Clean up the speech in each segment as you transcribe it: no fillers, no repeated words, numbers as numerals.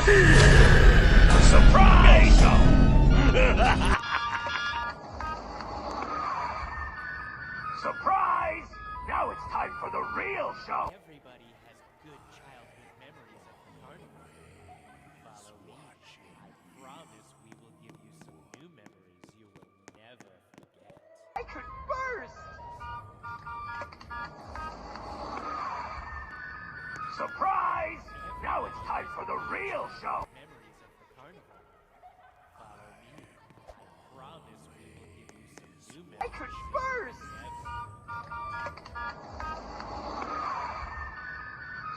Surprise! Surprise! Now it's time for the real show. Everybody has good childhood memories of the carnival. Follow me. I promise we will give you some new memories you will never forget. I could burst! Surprise! Now it's time for the real show. Memories of the carnival. Follow me. I promise we will give you some new memories. I could burst!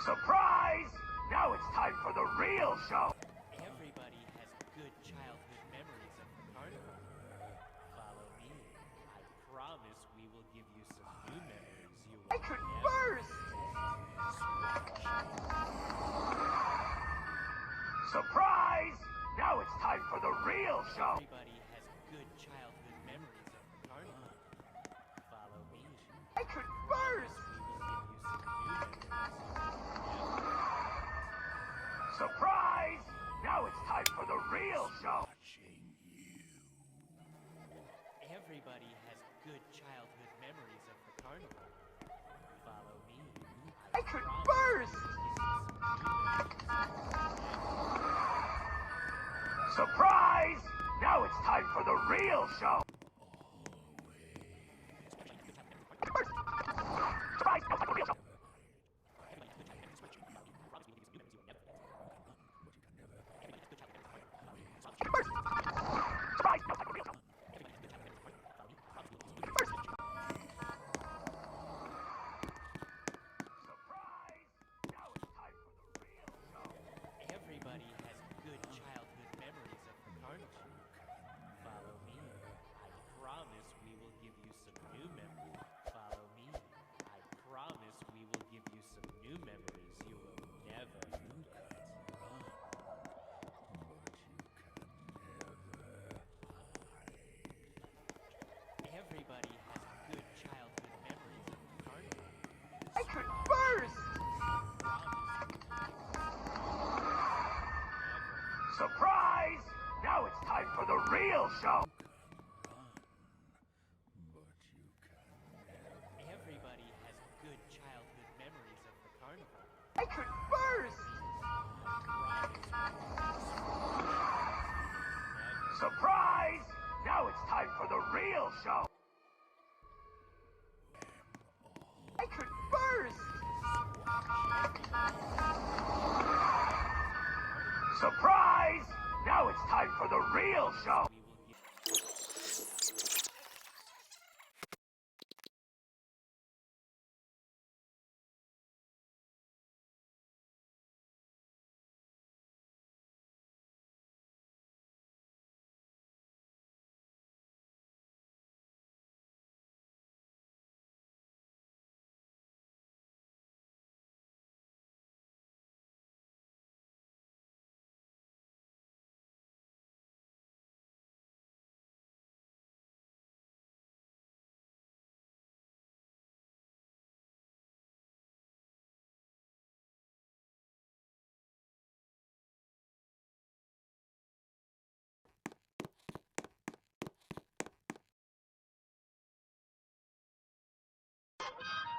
Surprise! Now it's time for the real show. Everybody has good childhood memories of the carnival. Follow me. I promise we will give you some new memories you will I could never burst! Surprise! Now it's time for the real show. Everybody has good childhood memories of the carnival. Follow me. I could burst! We will give you some new memories you will never Surprise! Now it's time for the real show. Everybody has good childhood memories of the carnival. Follow me. I could burst! Surprise! Now it's time for the real show. Surprise! Now it's time for the real show. Burst! Surprise! Now it's time for the real show. Burst! Surprise! Now it's time for the real show. Everybody has good childhood memories of the carnival. Follow me. I promise we will give you some new memories. Follow me. I promise we will give you some new memories you will never forget. Everybody has good childhood memories of the carnival. I could burst! Surprise! Now it's time for the real show. Everybody has good childhood memories of the carnival. I could burst! Surprise! Now it's time for the real show. I could burst! Surprise! Now it's time for the real show. We will give